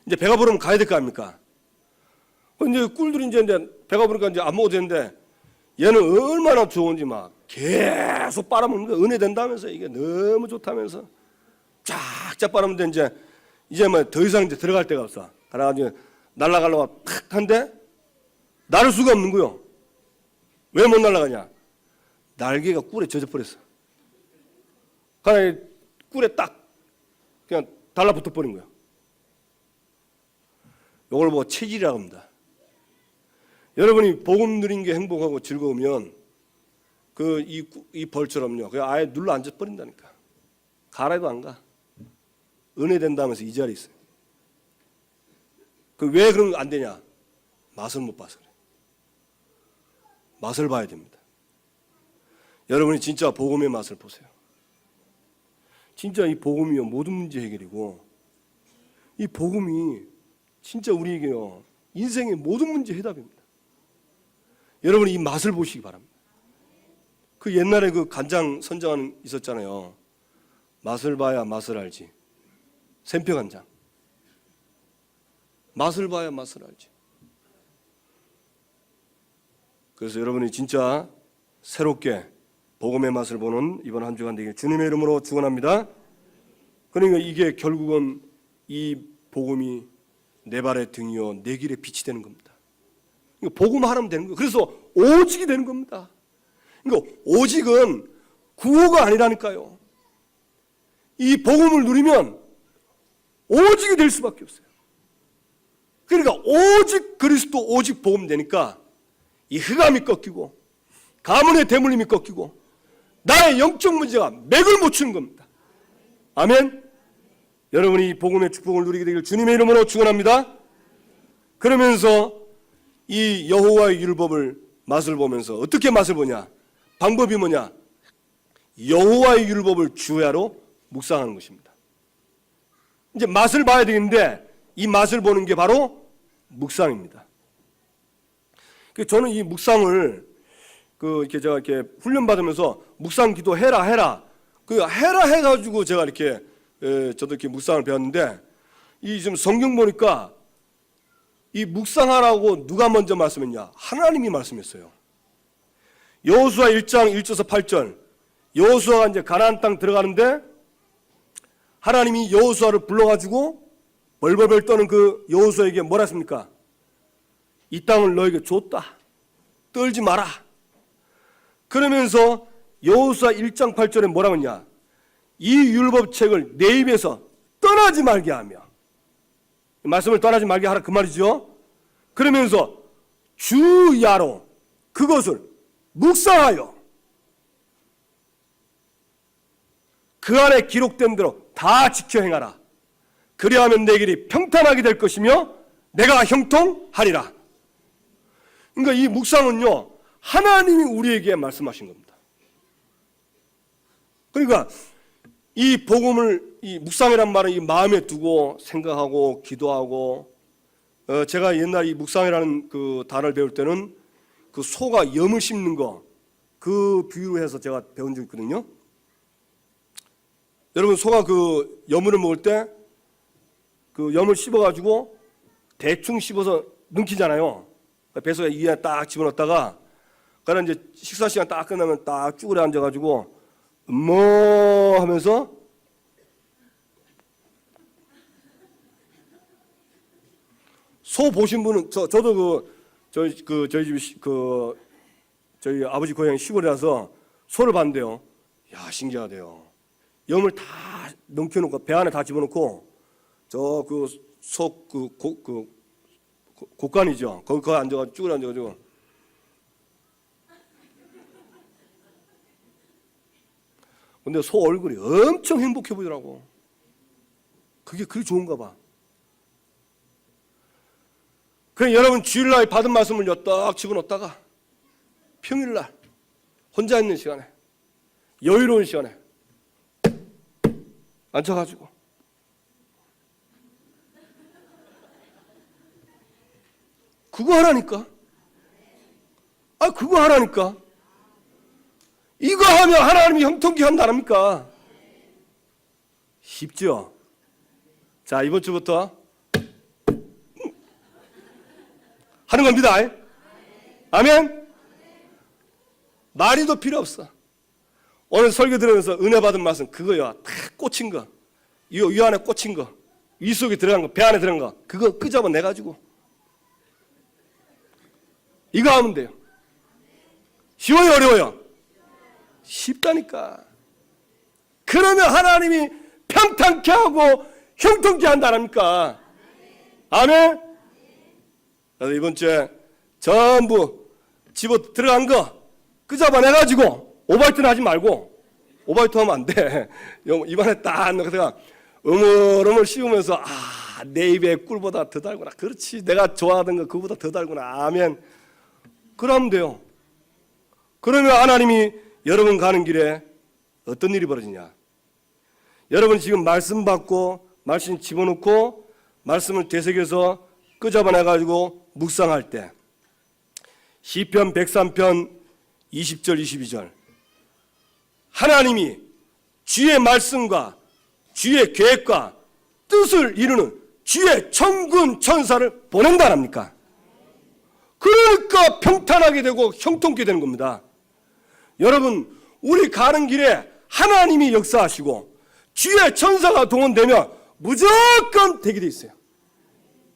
이제 배가 부르면 가야 될 거 아닙니까? 이제 꿀들이 이제 배가 부르니까 이제 안 먹어도 되는데 얘는 얼마나 좋은지 막 계속 빨아먹는 거 은혜 된다면서 이게 너무 좋다면서 쫙쫙 빨아먹는데 이제 뭐 더 이상 이제 들어갈 데가 없어. 그래가지고 날아가려고 탁 한데 날을 수가 없는 거요. 왜 못 날아가냐? 날개가 꿀에 젖어버렸어. 그냥 꿀에 딱 그냥 달라붙어 버린 거야. 이걸 보고 체질이라고 합니다. 여러분이 복음 누린 게 행복하고 즐거우면 이 벌처럼요. 그냥 아예 눌러 앉아 버린다니까. 가라도 안 가. 은혜 된다면서 이 자리에 있어요. 왜 그런 거 안 되냐? 맛을 못 봐서 그래. 맛을 봐야 됩니다. 여러분이 진짜 복음의 맛을 보세요. 진짜 이 복음이요 모든 문제 해결이고 이 복음이 진짜 우리에게요 인생의 모든 문제 해답입니다. 여러분이 이 맛을 보시기 바랍니다. 그 옛날에 그 간장 선장은 있었잖아요. 맛을 봐야 맛을 알지. 샘표 간장. 맛을 봐야 맛을 알지. 그래서 여러분이 진짜 새롭게 복음의 맛을 보는 이번 한 주간 되길 주님의 이름으로 축원합니다. 그러니까 이게 결국은 이 복음이 내 발의 등이요 내 길의 빛이 되는 겁니다. 복음하면 되는 거예요. 그래서 오직이 되는 겁니다. 그러니까 오직은 구호가 아니라니까요. 이 복음을 누리면 오직이 될 수밖에 없어요. 그러니까 오직 그리스도, 오직 복음 되니까 이 흑암이 꺾이고 가문의 대물림이 꺾이고 나의 영적 문제가 맥을 못 추는 겁니다. 아멘. 여러분이 복음의 축복을 누리게 되길 주님의 이름으로 축원합니다. 그러면서 이 여호와의 율법을 맛을 보면서 어떻게 맛을 보냐? 방법이 뭐냐? 여호와의 율법을 주야로 묵상하는 것입니다. 이제 맛을 봐야 되는데 이 맛을 보는 게 바로 묵상입니다. 저는 이 묵상을 이렇게 제가 이렇게 훈련 받으면서 묵상 기도 해라 해가지고 제가 이렇게 저도 이렇게 묵상을 배웠는데 이 지금 성경 보니까 이 묵상하라고 누가 먼저 말씀했냐? 하나님이 말씀했어요. 여호수아 1장 1절에서 8절. 여호수아가 이제 가나안 땅 들어가는데 하나님이 여호수아를 불러가지고 벌벌벌 떠는 그 여호수아에게 뭐라 했습니까? 이 땅을 너에게 줬다. 떨지 마라. 그러면서 여호수아 1장 8절에 뭐라고 했냐? 이 율법책을 내 입에서 떠나지 말게 하며, 말씀을 떠나지 말게 하라 그 말이죠. 그러면서 주야로 그것을 묵상하여 그 안에 기록된 대로 다 지켜 행하라. 그리하면 내 길이 평탄하게 될 것이며 내가 형통하리라. 그러니까 이 묵상은요, 하나님이 우리에게 말씀하신 겁니다. 그러니까 이 복음을, 이 묵상이란 말은 이 마음에 두고 생각하고 기도하고, 제가 옛날 이 묵상이라는 그 단어를 배울 때는 그 소가 염을 씹는 거, 그 비유로 해서 제가 배운 적이 있거든요. 여러분, 소가 그 여물을 먹을 때 그 염을 씹어가지고 대충 씹어서 넘기잖아요. 뱃속에 이에 딱 집어넣었다가, 그러나 이제 식사 시간 딱 끝나면 딱 쭈그려 앉아가지고 뭐 하면서 소 보신 분은 저도 저희 집 저희 아버지 고향이 시골이라서 소를 봤는데요. 야, 신기하대요. 염을 다 넘겨놓고 배 안에 다 집어넣고 저 그 속 곡간이죠. 거기 앉아가지고 쭈그려 앉아가지고 근데 소 얼굴이 엄청 행복해 보이더라고. 그게 그리 좋은가 봐. 그럼 여러분 주일날 받은 말씀을 딱 집어넣다가 평일날 혼자 있는 시간에 여유로운 시간에 앉아가지고 그거 하라니까. 그거 하라니까. 이거 하면 하나님이 형통케 한다랍니까? 쉽죠? 자, 이번 주부터 하는 겁니다. 아멘? 말이도 필요 없어. 오늘 설교 들으면서 은혜 받은 말씀 그거야. 다 꽂힌 거. 이 안에 꽂힌 거. 위 속에 들어간 거, 배 안에 들어간 거. 그거 끄집어내가지고 이거 하면 돼요. 쉬워요, 어려워요? 쉽다니까. 그러면 하나님이 평탄케 하고 형통케 한다랍니까? 아멘? 그래서 이번 주에 전부 집어 들어간 거 끄집어내가지고 오바이트는 하지 말고, 오바이트 하면 안 돼. 입안에 딱 넣다가 어물어물 씹으면서 내 입에 꿀보다 더 달구나. 그렇지, 내가 좋아하던 거 그거보다 더 달구나. 아멘. 그러면 돼요. 그러면 하나님이 여러분 가는 길에 어떤 일이 벌어지냐? 여러분 지금 말씀 받고 말씀 집어넣고 말씀을 되새겨서 끄집어내가지고 묵상할 때 시편 103편 20절 22절 하나님이 주의 말씀과 주의 계획과 뜻을 이루는 주의 천군 천사를 보낸다랍니까? 그러니까 평탄하게 되고 형통케 되는 겁니다. 여러분, 우리 가는 길에 하나님이 역사하시고 주의 천사가 동원되면 무조건 되게 돼 있어요.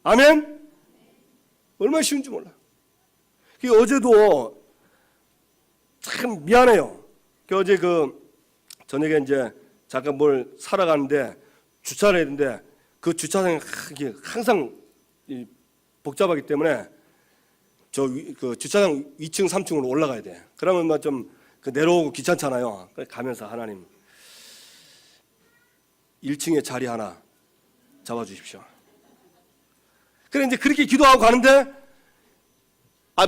아멘? 얼마나 쉬운지 몰라. 어제도 참 미안해요. 어제 저녁에 이제 잠깐 뭘 사러 가는데 주차를 해야 되는데 그 주차장이 항상 복잡하기 때문에 그 주차장 2층, 3층으로 올라가야 돼. 그러면 막 좀 내려오고 귀찮잖아요. 가면서 하나님 1층에 자리 하나 잡아주십시오. 그래 이제 그렇게 기도하고 가는데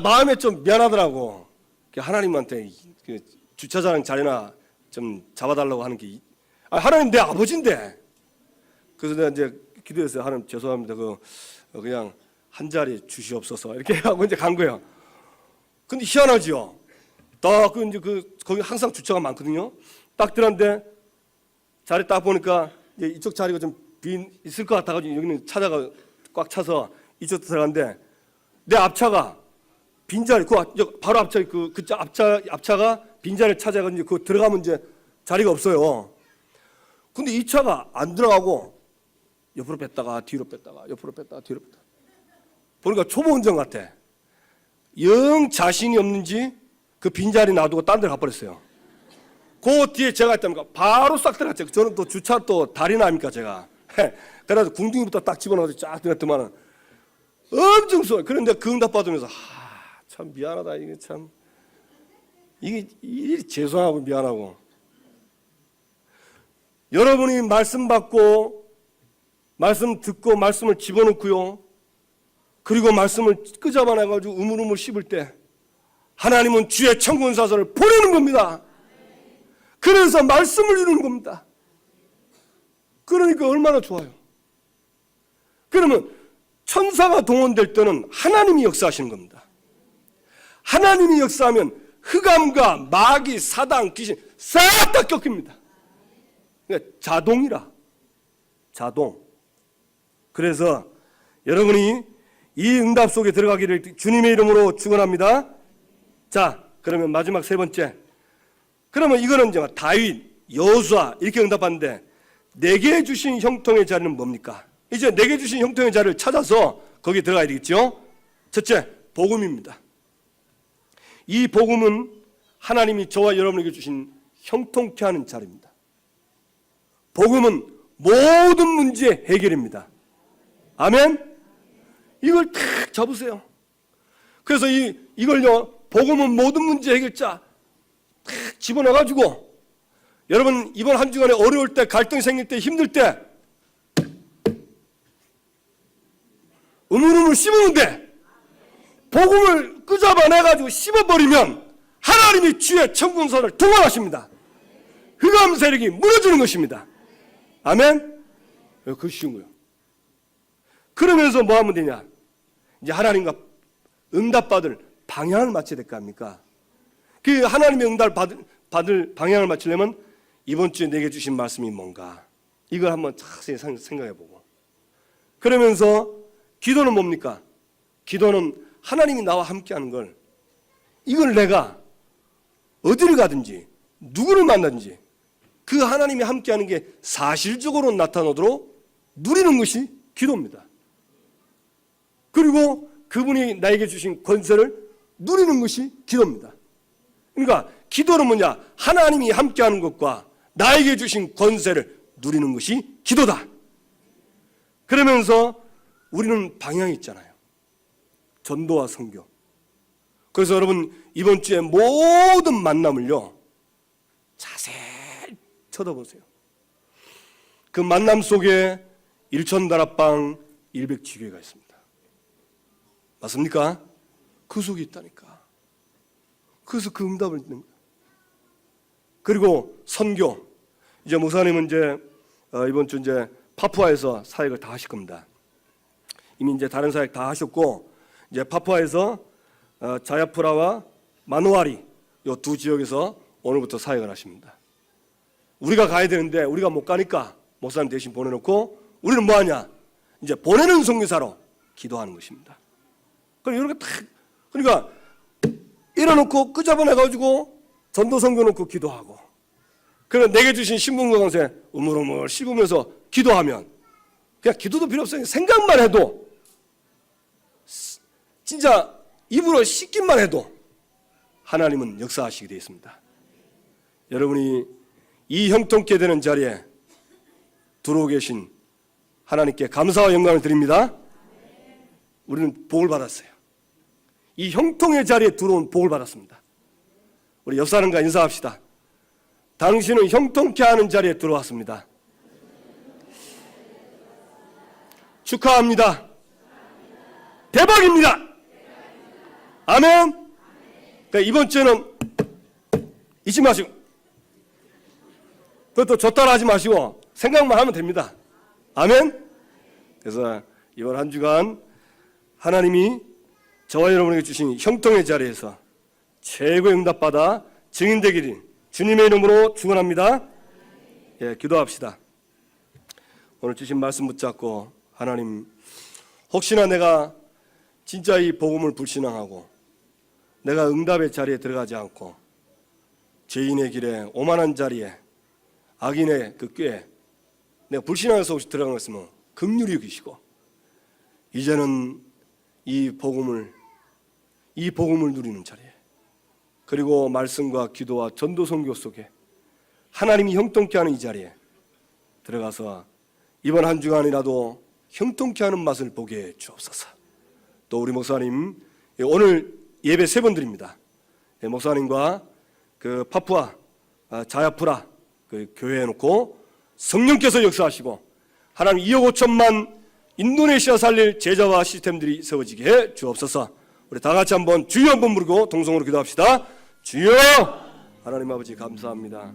마음에 좀 미안하더라고. 하나님한테 그 주차장 자리나 좀 잡아달라고 하는 게 하나님 내 아버지인데. 그래서 내가 이제 기도했어요. 하나님 죄송합니다. 그냥 한 자리 주시옵소서 이렇게 하고 이제 간 거예요. 근데 희한하지요. 딱 이제 거기 항상 주차가 많거든요. 딱 들어갔는데 자리 딱 보니까 이제 이쪽 자리가 좀 빈 있을 것 같아가지고 여기는 차가 꽉 차서 이쪽 들어갔는데 내 앞차가 빈자리 바로 앞차 앞차가 빈자리를 찾아가지고 그 들어가면 이제 자리가 없어요. 근데 이 차가 안 들어가고 옆으로 뺐다가 뒤로 뺐다가 옆으로 뺐다가 뒤로 뺐다가 보니까 초보 운전 같아. 영 자신이 없는지 그 빈자리 놔두고 딴 데로 가버렸어요. 그 뒤에 제가 했다니까 바로 싹 들어갔죠. 저는 또 주차 또 달인 아닙니까 제가. 그래서 궁둥이부터 딱 집어넣어서 쫙 들어갔더만 엄청 쏘요. 그런데 그 응답 받으면서 참 미안하다. 이게 죄송하고 미안하고. 여러분이 말씀 받고 말씀 듣고 말씀을 집어넣고요. 그리고 말씀을 끄잡아내가지고 우물우물 씹을 때 하나님은 주의 천군사설을 보내는 겁니다. 그래서 말씀을 이루는 겁니다. 그러니까 얼마나 좋아요. 그러면 천사가 동원될 때는 하나님이 역사하시는 겁니다. 하나님이 역사하면 흑암과 마귀, 사단, 귀신 싹 다 꺾입니다. 그러니까 자동이라. 자동. 그래서 여러분이 이 응답 속에 들어가기를 주님의 이름으로 축원합니다. 자, 그러면 마지막 세 번째. 그러면 이거는 이제 다윗, 여호수아 이렇게 응답하는데 내게 주신 형통의 자리는 뭡니까? 이제 내게 주신 형통의 자리를 찾아서 거기에 들어가야 되겠죠. 첫째, 복음입니다. 이 복음은 하나님이 저와 여러분에게 주신 형통케 하는 자리입니다. 복음은 모든 문제의 해결입니다. 아멘? 이걸 탁 잡으세요. 그래서 이걸요, 복음은 모든 문제 해결자 탁 집어넣어가지고 여러분 이번 한 주간에 어려울 때, 갈등이 생길 때, 힘들 때 우물우물 씹으면 돼. 복음을 끄잡아내가지고 씹어버리면 하나님이 주의 천군사를 동원하십니다. 흑암 세력이 무너지는 것입니다. 아멘? 그거 쉬운 거예요. 그러면서 뭐 하면 되냐? 이제 하나님과 응답받을 방향을 맞춰야 될 거 아닙니까? 그 하나님의 응답을 받을 방향을 맞추려면 이번 주에 내게 주신 말씀이 뭔가 이걸 한번 자세히 생각해보고 그러면서 기도는 뭡니까? 기도는 하나님이 나와 함께하는 걸 이걸 내가 어디를 가든지 누구를 만나든지 그 하나님이 함께하는 게 사실적으로 나타나도록 누리는 것이 기도입니다. 그리고 그분이 나에게 주신 권세를 누리는 것이 기도입니다. 그러니까 기도는 뭐냐? 하나님이 함께하는 것과 나에게 주신 권세를 누리는 것이 기도다. 그러면서 우리는 방향이 있잖아요. 전도와 선교. 그래서 여러분 이번 주에 모든 만남을요 자세히 쳐다보세요. 그 만남 속에 일천다락방 100지교회가 있습니다. 맞습니까? 그 속에 있다니까. 그래서 그 응답을 듣는 거예요. 그리고 선교. 이제 목사님은 이제 이번 주 이제 파푸아에서 사역을 다 하실 겁니다. 이미 이제 다른 사역 다 하셨고 이제 파푸아에서 자야프라와 마누아리 이 두 지역에서 오늘부터 사역을 하십니다. 우리가 가야 되는데 우리가 못 가니까 목사님 대신 보내놓고 우리는 뭐 하냐? 이제 보내는 선교사로 기도하는 것입니다. 그러니까 이렇게 딱 그러니까 일어놓고 끄잡아내가지고 전도 선교 놓고 기도하고 그럼 내게 주신 신분과 강세 우물우물 씹으면서 기도하면 그냥 기도도 필요 없어요. 생각만 해도 진짜 입으로 씻기만 해도 하나님은 역사하시게 되어 있습니다. 여러분이 이 형통케 되는 자리에 들어오 계신 하나님께 감사와 영광을 드립니다. 우리는 복을 받았어요. 이 형통의 자리에 들어온 복을 받았습니다. 우리 옆 사람과 인사합시다. 당신은 형통케 하는 자리에 들어왔습니다. 축하합니다. 대박입니다. 아멘. 그러니까 이번 주에는 잊지 마시고, 그것도 저 따라 하지 마시고 생각만 하면 됩니다. 아멘. 그래서 이번 한 주간 하나님이 저와 여러분에게 주신 형통의 자리에서 최고의 응답받아 증인되기를 주님의 이름으로 축원합니다. 예, 기도합시다. 오늘 주신 말씀 붙잡고, 하나님, 혹시나 내가 진짜 이 복음을 불신앙하고 내가 응답의 자리에 들어가지 않고 죄인의 길에, 오만한 자리에, 악인의 그 꾀에 내가 불신앙해서 혹시 들어간 것 있으면 긍휼히 여기시고, 이제는 이 복음을 누리는 자리에, 그리고 말씀과 기도와 전도 선교 속에 하나님이 형통케 하는 이 자리에 들어가서 이번 한 주간이라도 형통케 하는 맛을 보게 해 주옵소서. 또 우리 목사님, 오늘 예배 3번 드립니다. 목사님과 그 파푸아 자야프라 그 교회에 놓고 성령께서 역사하시고 하나님 2억 5천만 인도네시아 살릴 제자와 시스템들이 세워지게 해 주옵소서. 우리 다 같이 한번 주여 한번 부르고 동성으로 기도합시다. 주여. 하나님 아버지 감사합니다.